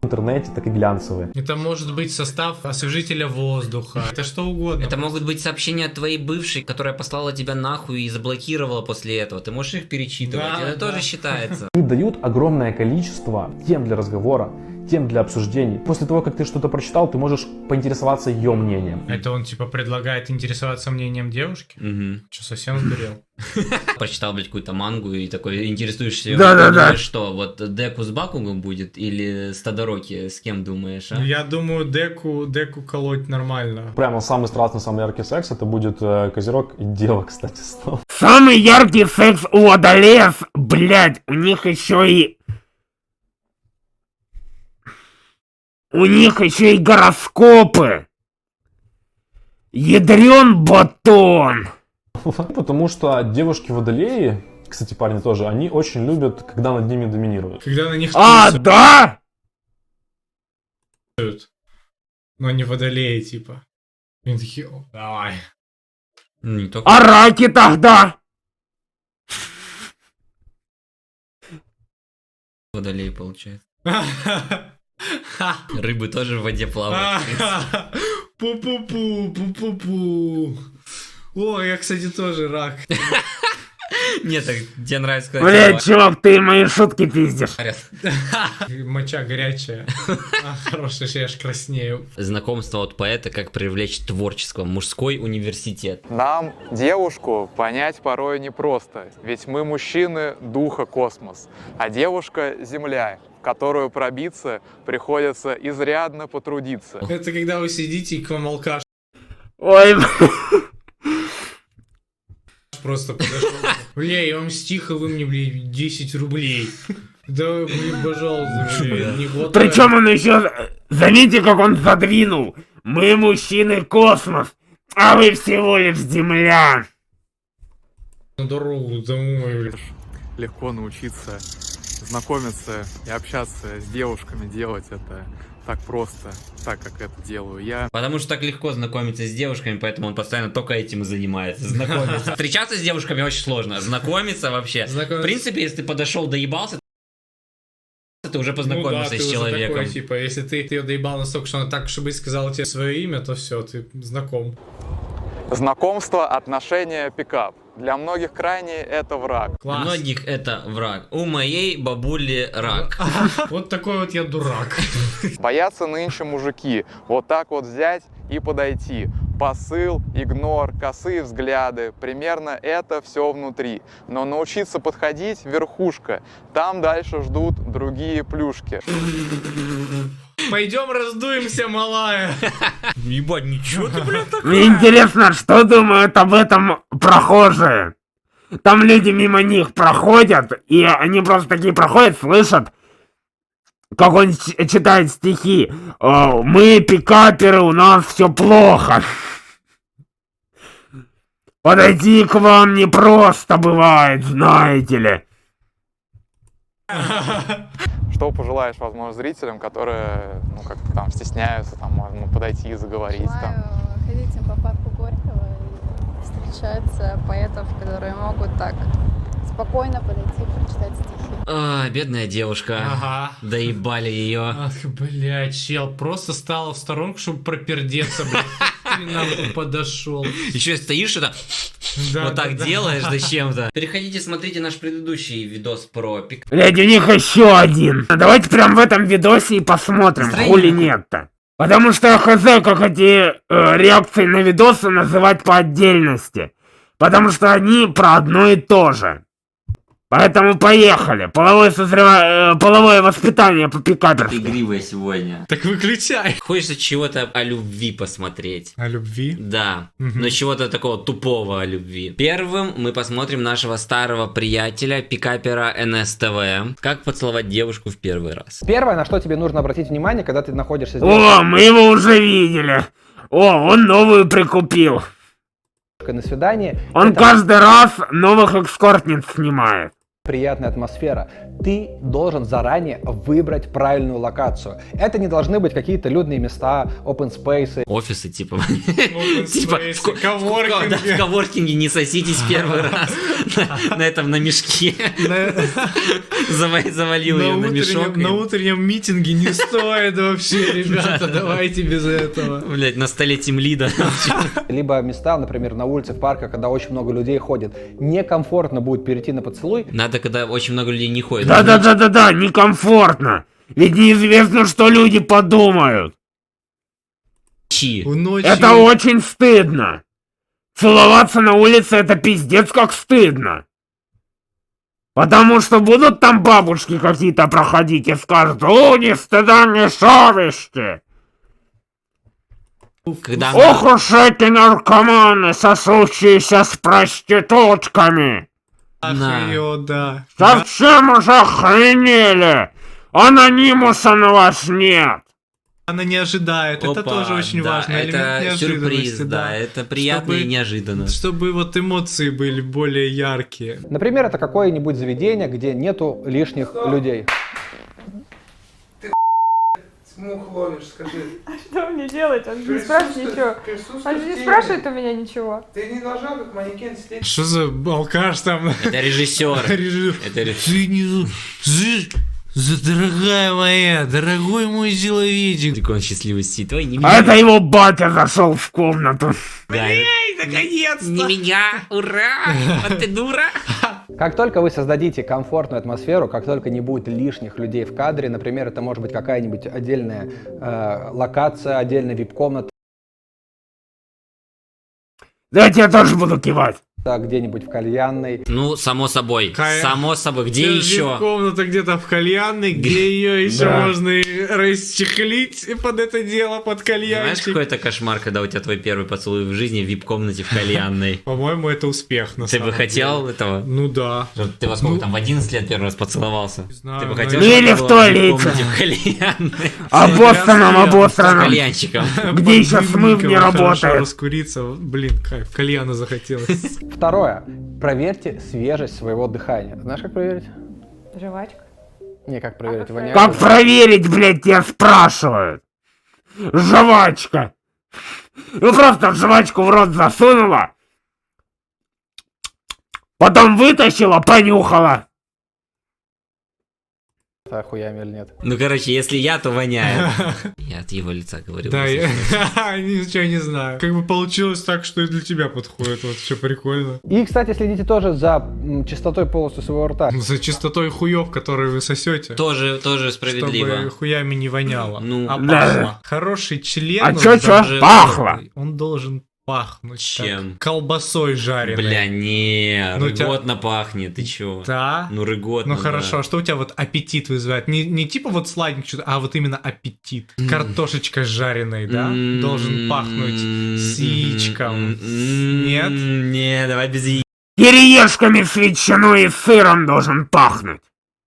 в интернете, так и глянцевые. Это может быть состав освежителя воздуха. Это что угодно. Это могут быть сообщения от твоей бывшей, которая послала тебя нахуй и заблокировала после этого. Ты можешь их перечитывать, Да, это да. тоже считается. Они дают огромное количество тем для разговора, тем для обсуждений. После того, как ты что-то прочитал, ты можешь поинтересоваться ее мнением. Это он типа предлагает интересоваться мнением девушки? Мгм. Че, совсем сдурел? Прочитал, блядь, какую-то мангу и такой интересуешься. Да-да-да. Думаешь, что, вот Деку с Бакугом будет или с Тодороки, с кем думаешь, а? Я думаю, деку колоть нормально. Прямо самый страстный, самый яркий секс, это будет Козерог и Дева, кстати, снова. Самый яркий секс у водолеев, блядь, у них еще и... У них еще и гороскопы. Ядрен батон. Потому что девушки-водолеи, кстати, парни тоже, они очень любят, когда над ними доминируют. Когда на них А, тусят, да? но не водолеи, типа. Они такие, «О, давай». Ну, не только А раки тогда? водолей, получается. Рыбы тоже в воде плавают. Пу-пу-пу, пу-пу-пу. О, я, кстати, тоже рак. Нет, так тебе нравится, когда Блядь, чувак, ты мои шутки пиздишь. говорят. Моча горячая. Хорошая, я аж краснею. Знакомство от поэта, как привлечь творчество. Мужской университет. Нам, девушку, понять порой непросто, ведь мы мужчины духа космос, а девушка земля, в которую пробиться приходится изрядно потрудиться. Это когда вы сидите и к вам алкаш Ой, просто подошел. Бля, я вам стих, а вы мне, блядь, 10 рублей. Да, блин, пожалуйста, блядь, не хватает. причем он еще... Заметьте, как он задвинул. Мы мужчины космос, а вы всего лишь земля. На дорогу домой, блядь. Легко научиться знакомиться и общаться с девушками, делать это так просто, так как это делаю я. Потому что так легко знакомиться с девушками, поэтому он постоянно только этим и занимается. Знакомиться. Встречаться с девушками очень сложно. Знакомиться вообще. В принципе, если ты подошел, доебался, ты уже познакомился ты с уже человеком. такой, типа, если ты ее доебал настолько, что она так, чтобы сказала тебе свое имя, то все, ты знаком. Знакомство, отношения, пикап. Для многих крайне это враг. Для Класс. многих это враг. У моей бабули рак. Вот такой вот я дурак. Боятся нынче мужики вот так вот взять и подойти. Посыл, игнор, косые взгляды, примерно это все внутри. Но научиться подходить — верхушка. Там дальше ждут другие плюшки. Пойдем раздуемся, малая. Ебать, ничего ты, блядь, так. Мне интересно, что думают об этом прохожие. Там люди мимо них проходят, и они просто такие проходят, слышат, как он читает стихи. «Мы пикаперы, у нас все плохо». Подойти к вам непросто бывает, знаете ли. Что пожелаешь, возможно, зрителям, которые, ну, как там стесняются, там, можно подойти и заговорить там? Ходите по парку Горького и встречаться поэтов, которые могут так спокойно подойти и прочитать стихи. А, бедная девушка. Ага. Доебали ее. Ах, блядь, чел, просто стала в сторонку, чтобы пропердеться, блядь. Ты нахуй подошел. Еще стоишь это, Да, вот да, так да. делаешь зачем-то. Переходите, смотрите наш предыдущий видос про пик. Блядь, у них еще один. Давайте прям в этом видосе и посмотрим, Настроение хули какое? нет-то. Потому что я хз, как эти реакции на видосы называть по отдельности. Потому что они про одно и то же. Поэтому поехали. Половое воспитание по пикаперски. Игривая сегодня. Так выключай. Хочется чего-то о любви посмотреть. О любви? Да, Мгм. но чего-то такого тупого о любви. Первым мы посмотрим нашего старого приятеля, пикапера НСТВ. Как поцеловать девушку в первый раз. Первое, на что тебе нужно обратить внимание, когда ты находишься здесь О, мы его уже видели. О, он новую прикупил. на свидании, Он это каждый раз новых эскортниц снимает. приятная атмосфера. Ты должен заранее выбрать правильную локацию. Это не должны быть какие-то людные места, open space. Офисы, типа. space, коворкинги. Да, в коворкинге не соситесь первый раз. На этом, на мешке. Завалил ее на мешок. На утреннем митинге не стоит вообще, ребята, давайте без этого. Блять, на столе тимлида. Либо места, например, на улице, в парках, когда очень много людей ходит. Некомфортно будет перейти на поцелуй. Надо, когда очень много людей не ходит. Да-да-да-да-да, некомфортно. Ведь неизвестно, что люди подумают. Это очень стыдно. Целоваться на улице это пиздец как стыдно. Потому что будут там бабушки какие-то проходить и скажут: о, ни стыда, ни совести. Когда Ох уж эти наркоманы, сосущиеся с проститутками. Ах, ее, да. Совсем уже охренели. Анонимуса на вас нет. Она не ожидает, это Опа, тоже очень да, важно. Элемент это неожиданности, сюрприз, да, это приятно и неожиданно. Чтобы вот эмоции были более яркие. Например, это какое-нибудь заведение, где нету лишних людей. Мух ловишь, скажи. Что мне делать? Он же не спрашивает ничего. Он же не спрашивает у меня ничего. Ты не должна как манекен сидеть. Что за алкаш там? Это режиссер. Это Ты не... Дорогая моя, дорогой мой человечек. Он счастливый сидит. Ой, не А это его батя зашел в комнату. Наконец-то! Не меня! Ура! Вот ты дура! Как только вы создадите комфортную атмосферу, как только не будет лишних людей в кадре, например, это может быть какая-нибудь отдельная локация, отдельная вип-комната, Давайте я тоже буду кивать. где-нибудь в кальянной. Ну, само собой. Само собой. Где еще? Комната где-то в кальянной, где ее еще Да. можно и расчехлить под это дело, под Знаешь, кальянчик. какой это кошмар, когда у тебя твой первый поцелуй в жизни в вип-комнате в кальянной? По-моему, это успех, на Ты самом бы хотел деле. этого? Ну да. Ты во сколько там, в 11 лет первый раз поцеловался? знаю, Ты бы но хотел, я- чтобы Или это в было туалете. вип-комнате в кальянной? Обостраном, С обостраном. кальянчиком. Где еще смыв не Хорошо работает. раскуриться. Блин, кайф, кальяна захотелось. Второе. Проверьте свежесть своего дыхания. Знаешь, как проверить? Жвачка. Не, как проверить, воняет. Как проверить, блядь, тебя спрашивают? Жвачка. Ну просто жвачку в рот засунула. Потом вытащила, понюхала. Это охуями или нет? Ну, короче, если я, то воняет. Я от его лица говорю. Да, я ничего не знаю. Как бы получилось так, что и для тебя подходит. Вот что прикольно. И, кстати, следите тоже за чистотой полости своего рта. За чистотой хуев, которые вы сосете. Тоже Чтобы справедливо. хуями не воняло, Ну, а да. пахло. Хороший член. А он чё, должен- пахло? Он должен пахнуть. Чем? так, колбасой жареной. Бля, не, Ну, у тебя- рыготно пахнет, ты чё? Да? Ну, рыготно, Ну хорошо, а что у тебя вот аппетит вызывает? Не типа вот сладенький что-то, а вот именно аппетит. Картошечка с жареной, да? Должен пахнуть с яичком. Нет? Не, давай без Кириешками с ветчиной и сыром должен пахнуть.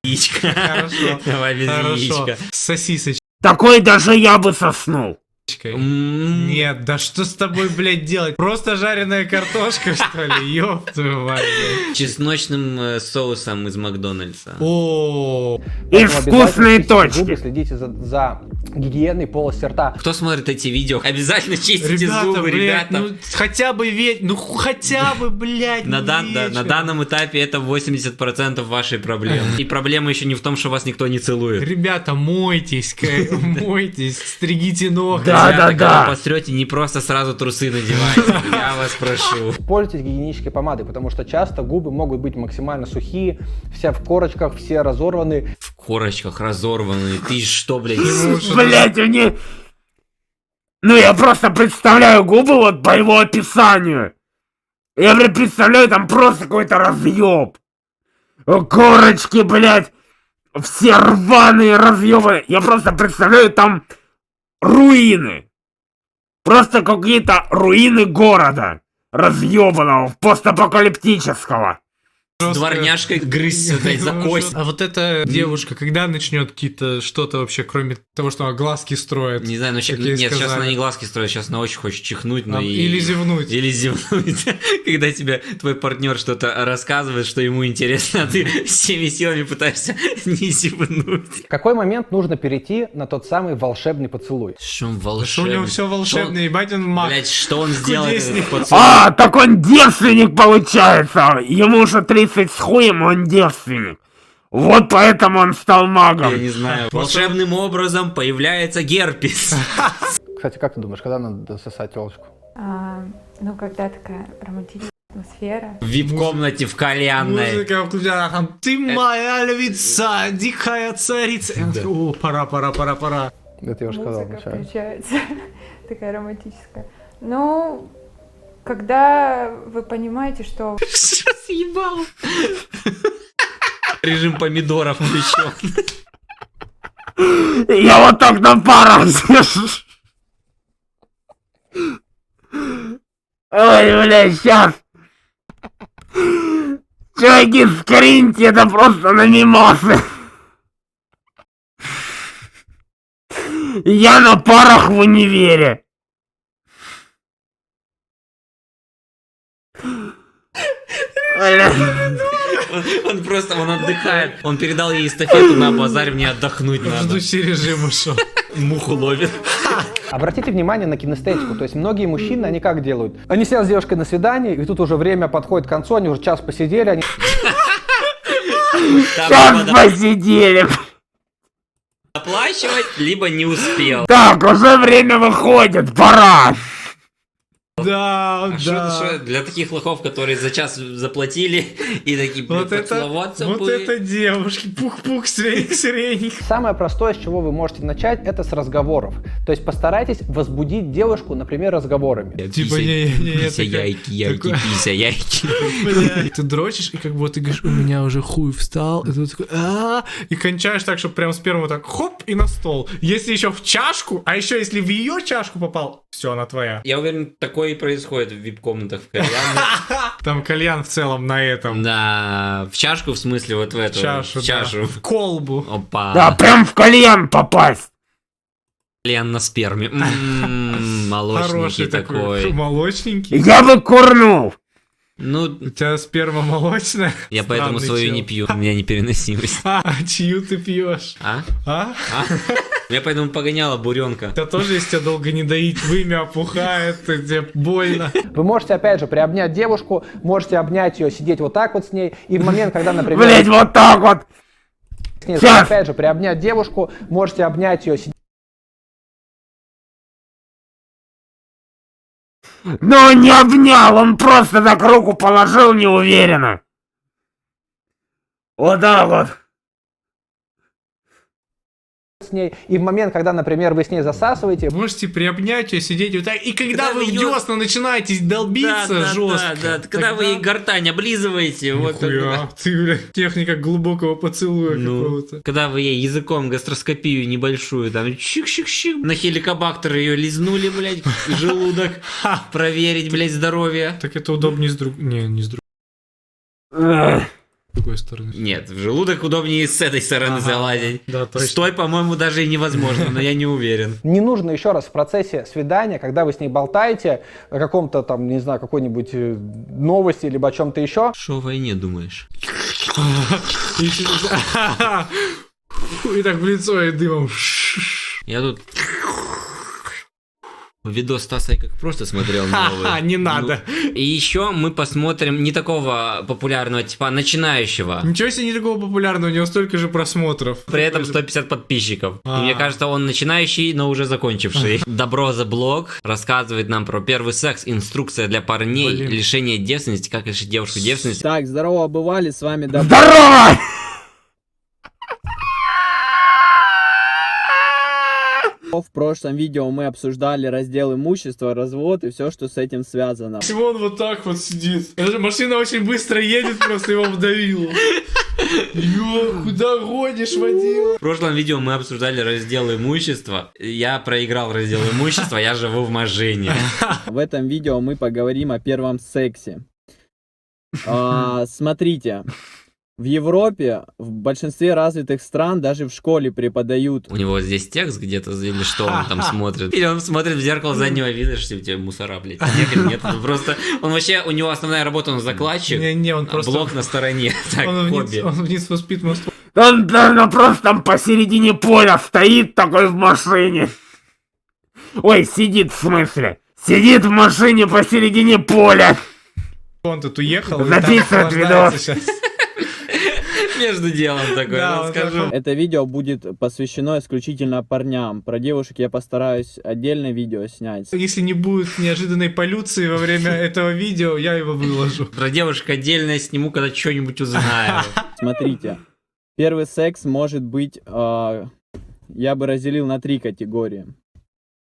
яичка. Хорошо. Давай без Хорошо. яичка. С сосисочкой. Такой даже я бы соснул. Нет, да что с тобой, блядь, делать? Просто жареная картошка, что ли? Ёб твою мать, блядь. Чесночным соусом из Макдональдса. О, И вкусные точки. Зубы, следите за гигиеной полости рта. Кто смотрит эти видео, обязательно чистите ребята, зубы, блядь, ребята. ну хотя бы ну хотя бы, блядь, На, ну, да, вечером. на данном этапе это 80% вашей проблемы. И проблема еще не в том, что вас никто не целует. Ребята, мойтесь, мойтесь, стригите ногти. Ребята, когда посрете, не просто сразу трусы надевайте. Я вас прошу. Пользуйтесь гигиенической помадой, потому что часто губы могут быть максимально сухие, все в корочках, все разорваны. В корочках разорванные. Ты что, блядь? Блять, они... Ну я просто представляю губы вот по его описанию. Я, блядь, представляю там просто какой-то разъеб. Корочки, блядь, все рваные разъебы. Я просто представляю там руины. Просто какие-то руины города. Разъебанного, постапокалиптического. С дворняжкой грызть, блядь, за кость. А вот эта девушка, когда начнет какие-то что-то вообще, кроме того, что она глазки строит? Не знаю, но сейчас, как ей нет, сейчас сказали? она не глазки строит, сейчас она очень хочет чихнуть, но Или зевнуть. Или зевнуть. Когда тебе твой партнер что-то рассказывает, что ему интересно, а ты всеми силами пытаешься не зевнуть. В какой момент нужно перейти на тот самый волшебный поцелуй? Что он Что у волшебный? него все волшебное, ебать он маг. Блять, что он сделает? Кудесник. этот поцелуй? А, так он девственник получается. Ему уже 30 с хуем, он девственник. Вот поэтому он стал магом. Я не знаю. Волшебным образом появляется герпес. Кстати, как ты думаешь, когда надо сосать телочку? Ну, когда такая романтическая атмосфера. В вип-комнате в кальянной. Музыка включена, там, ты моя львица, дикая царица. И он такой, о, пора. Это я уже сказал Музыка вначале. включается, такая романтическая. Ну, когда вы понимаете, что... Что съебал? Режим помидоров включен. Я вот так на парах сижу. Ой, бля, сейчас. Чуваки, скриньте, это просто на мимосы. Я на парах в универе. Он просто, он отдыхает. Он передал ей эстафету на базаре, мне отдохнуть надо. Ждущий режим ушел. Муху ловит. Обратите внимание на кинестетику, то есть многие мужчины, они как делают? Они сидят с девушкой на свидании, и тут уже время подходит к концу, они уже час посидели, они... Сейчас посидели. Оплачивать, либо не успел. Так, уже время выходит, пора. Да, А что для таких лохов, которые за час заплатили и такие, блин, Вот это, поцеловаться вот бы. это девушки, пух-пух, сирень. Самое простое, с чего вы можете начать, это с разговоров. То есть постарайтесь возбудить девушку, например, разговорами. Типа, не, Пися, яйки, такой- пися, яйки. Блядь, ты дрочишь, и как бы ты говоришь, у меня уже хуй встал, и ты такой, и кончаешь так, чтобы прям с первого так, хоп, и на стол. Если еще в чашку, а еще если в ее чашку попал, все, она твоя. Я уверен, такое и происходит в вип-комнатах в кальянной. Там кальян в целом на этом. Да, в чашку, в смысле, вот в эту. Чашу, в чашу. да. В колбу. Опа. Да, прям в кальян попасть. Кальян на сперме. Молочненький Хороший такой. Молочненький. Я бы курнул. Ну, У тебя сперма молочная? я поэтому Странный свою чел. не пью. У меня непереносимость. А чью ты пьешь? А? А? Я поэтому погоняла буренка. Да тоже, если тебя долго не доить, вымя опухает, тебе больно. Вы можете, опять же, приобнять девушку, можете обнять ее, сидеть вот так вот с ней, и в момент, когда, например... Блять, вот так вот. с ней, Сейчас. опять же, приобнять девушку, можете обнять ее, сидеть... Но он не обнял, он просто так руку положил неуверенно. Вот так вот. с ней, и в момент, когда, например, вы с ней засасываете... Можете приобнять ее, сидеть вот так, и когда вы в её- десна начинаете долбиться жестко. Да, когда вы ей гортань облизываете, вот Нихуя, тогда. ты, бля, техника глубокого поцелуя Ну, какого-то. когда вы ей языком гастроскопию небольшую, там, чик-чик-чик, на хеликобактер ее лизнули, блядь, желудок, проверить, блядь, здоровье. Так это удобнее с друг... Не с друг... С какой стороны? Нет, в желудок удобнее с этой стороны залазить. Да, точно. С той, по-моему, даже и невозможно, но я не уверен. Не нужно еще раз в процессе свидания, когда вы с ней болтаете о каком-то там, не знаю, какой-нибудь новости, либо о чем-то еще. Что о войне думаешь? И так в лицо и дымом. Я тут видос Стаса как просто смотрел новый. Не надо. И еще мы посмотрим не такого популярного, типа начинающего. Ничего себе, не такого популярного, у него столько же просмотров. При этом 150 подписчиков. И мне кажется, он начинающий, но уже закончивший. Добро the Blog рассказывает нам про первый секс, инструкция для парней, лишение девственности, как лишить девушку девственности. Так, здорово, бывали, с вами Добро. Здорово! В прошлом видео мы обсуждали раздел имущества, развод и все, что с этим связано. Симон вот так вот сидит. Эта машина очень быстро едет, просто его вдавило. Ё, куда гонишь, водила? В прошлом видео мы обсуждали раздел имущества. Я проиграл раздел имущества, я живу в машине. В этом видео мы поговорим о первом сексе. Смотрите. В Европе, в большинстве развитых стран, даже в школе преподают... У него здесь текст где-то, или что он там смотрит? Или он смотрит в зеркало заднего вида, что у тебя мусора, блядь. Нет, просто... Он вообще, у него основная работа, он закладчик. Не, он просто... Блок на стороне. Так, хобби. Он вниз спит мост. Он просто там посередине поля стоит такой в машине. Ой, сидит в смысле. Сидит в машине посередине поля. Он тут уехал. Записывает видос. Между делом такой, да, расскажу. Это видео будет посвящено исключительно парням. Про девушек я постараюсь отдельное видео снять. Если не будет неожиданной полюции во время этого видео, я его выложу. Про девушек отдельно сниму, когда что-нибудь узнаю. Смотрите. Первый секс может быть... я бы разделил на 3 категории.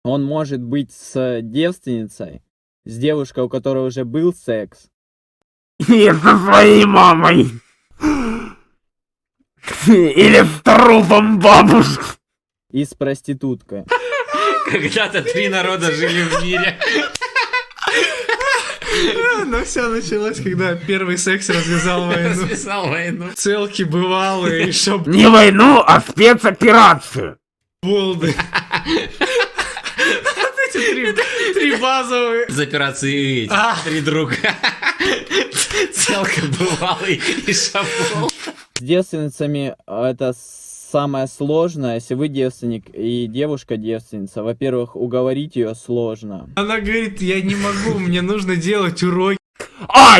Он может быть с девственницей, с девушкой, у которой уже был секс. И со своей мамой. Или с трупом бабушки. И с проституткой. Когда-то 3 народа жили в мире. Но все началось, когда первый секс развязал войну. Развязал войну. Целки бывалые, чтоб... Не войну, а спецоперацию. Болды. Вот эти 3 базовые. Из операции 3 друга. Целка бывалый и шабол. С девственницами это самое сложное. Если вы девственник и девушка девственница, во-первых, уговорить ее сложно. Она говорит, я не могу, мне нужно делать уроки.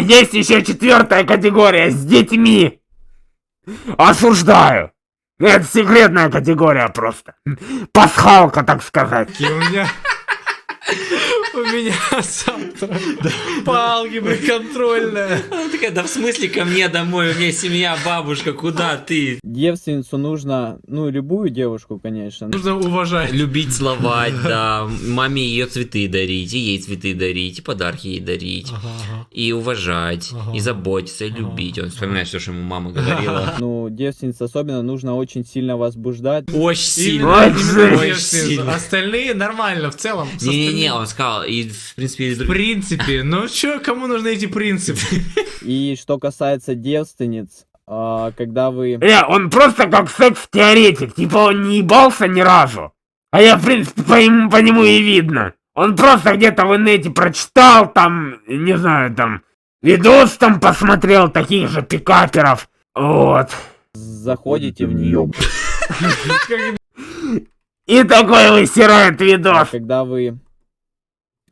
Есть еще 4-я категория с детьми. Осуждаю. Это секретная категория просто. Пасхалка, так сказать. У меня завтра по алгебре контрольная. Она такая, да в смысле ко мне домой, у меня семья, бабушка, куда ты? Девственницу нужно, любую девушку, конечно. Нужно уважать. Любить, целовать, да. Маме ее цветы дарить, и ей цветы дарить, и подарки ей дарить. И уважать, и заботиться, и любить. Он вспоминает все, что ему мама говорила. Девственниц особенно нужно очень сильно возбуждать. Очень сильно. Очень сильно. Остальные нормально, в целом. Не-не-не, он сказал, и в принципе... В принципе, кому нужны эти принципы? И что касается девственниц, когда вы... Он просто как секс-теоретик, типа он не ебался ни разу. А я, в принципе, по нему и видно. Он просто где-то в инете прочитал, там, не знаю, там, видос там посмотрел, таких же пикаперов. Вот. Заходите в нее. И такой высирает видос. Когда вы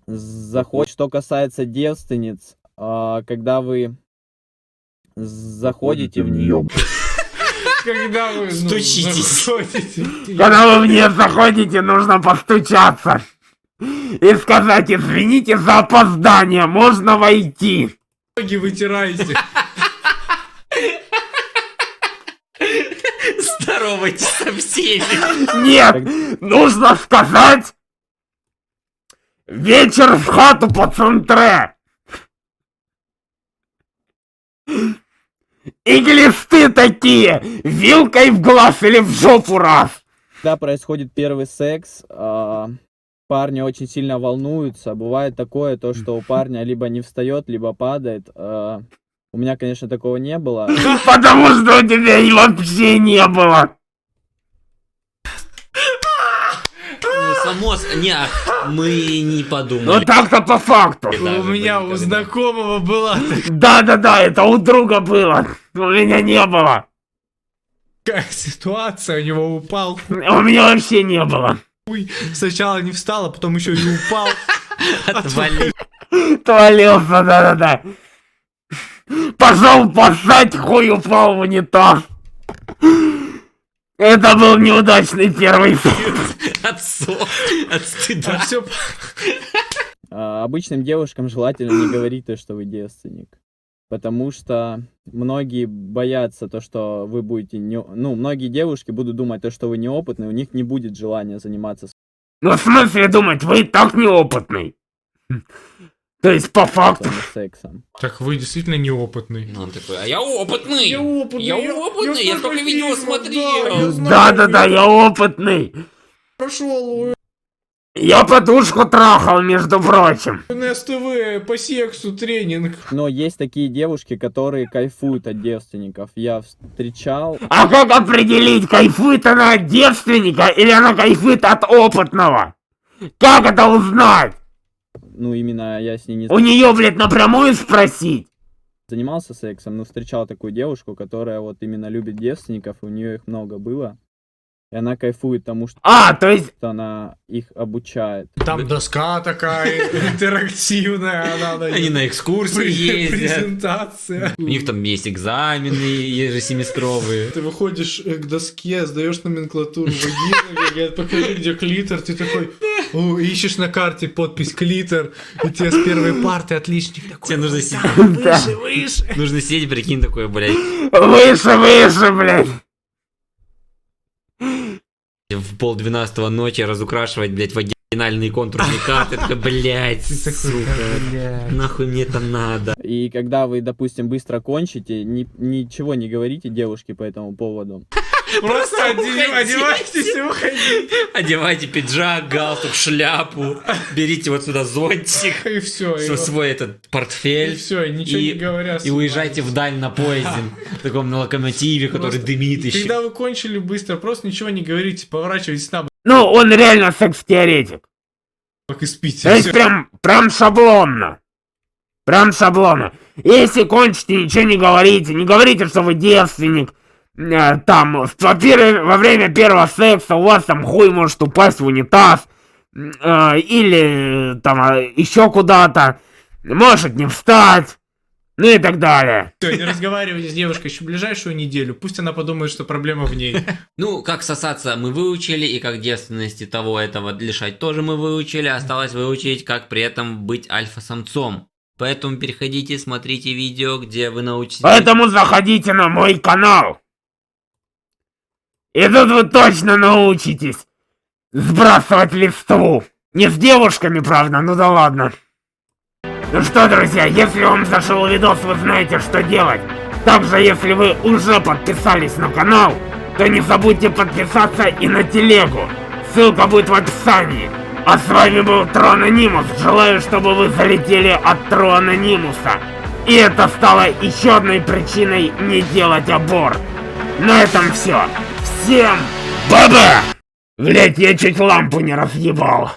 заходите, что касается девственниц, когда вы заходите в нее. Когда вы стучитесь. Когда вы в нее заходите, нужно постучаться. И сказать, извините за опоздание, можно войти. Ноги вытирайте. Здоровайтесь со всеми. Нет, нужно сказать, вечер в хату по центре. И глисты такие, вилкой в глаз или в жопу раз. Когда происходит первый секс, парни очень сильно волнуются. Бывает такое, что у парня либо не встает, либо падает. У меня, конечно, такого не было. Потому что у тебя и вообще не было. Ну, само... Не, мы не подумали. Ну так-то по факту. У меня у знакомого была Да-да-да, это у друга было. У меня не было. такая ситуация, у него упал У меня вообще не было. хуй. Сначала не встал, а потом еще и упал. Отвали. Твалился, да-да-да. Пошел поссать, хуй упал в унитаз. Это был неудачный первый секс. От стыда. Все. Обычным девушкам желательно не говорить то, что вы девственник. Потому что многие боятся то, что вы будете... Ну, многие девушки будут думать то, что вы неопытный, у них не будет желания заниматься Ну, в смысле думать, вы и так неопытный. То есть, по факту. сексом. Так вы действительно неопытный. Ну, он такой, а я опытный. Я опытный, Я столько видео смотрел. Да-да-да, я опытный. Прошел Я подушку трахал, между прочим. на СТВ по сексу тренинг. Но есть такие девушки, которые кайфуют от девственников. Я встречал... А как определить, кайфует она от девственника или она кайфует от опытного? Как это узнать? Ну, именно я с ней не У нее, блядь, напрямую спросить. занимался сексом, но встречал такую девушку, которая вот именно любит девственников, и у нее их много было. И она кайфует тому, что то есть она их обучает. Там доска такая интерактивная, Они на экскурсии ездят. презентация. У них там есть экзамены ежесеместровые. Ты выходишь к доске, сдаешь номенклатуру вагины, говорят, покажи, где клитор, ты такой, ищешь на карте подпись клитор, и тебе с первой парты отличник такой. Тебе нужно сидеть. Выше. Нужно сидеть, прикинь, такой, блядь. выше, блядь. В 11:30 ночи разукрашивать, блядь, вагинальные контурные карты. Такой, блядь, сука, нахуй мне это надо. И когда вы, допустим, быстро кончите, ничего не говорите девушке по этому поводу. Просто одевайтесь и уходите. Одевайте пиджак, галстук, шляпу, берите вот сюда зонтик, И все. свой этот портфель. И все, ничего не говоря. И уезжайте вдаль на поезде, в таком на локомотиве, который дымит еще. Когда вы кончили быстро, просто ничего не говорите, поворачивайтесь на бок Ну, он реально секс-теоретик. и спите. То есть прям шаблонно. Прям шаблонно. Если кончите, ничего не говорите, что вы девственник. Там, во время первого секса у вас там хуй может упасть в унитаз. Или там еще куда-то. Может не встать. Ну и так далее. Все, не разговаривайте с девушкой еще ближайшую неделю. Пусть она подумает, что проблема в ней. Ну, как сосаться мы выучили, и как девственности того этого лишать тоже мы выучили. Осталось выучить, как при этом быть альфа-самцом. Поэтому переходите, смотрите видео, где вы научитесь... Поэтому заходите на мой канал. И тут вы точно научитесь сбрасывать листву. Не с девушками, правда, ну да ладно. Ну что, друзья, если вам зашел видос, вы знаете, что делать. Также, если вы уже подписались на канал, то не забудьте подписаться и на телегу. Ссылка будет в описании. А с вами был Троанонимус. Желаю, чтобы вы залетели от Троанонимуса. И это стало еще одной причиной не делать аборт. На этом все. Всем баба! Блять, я чуть лампу не разъебал.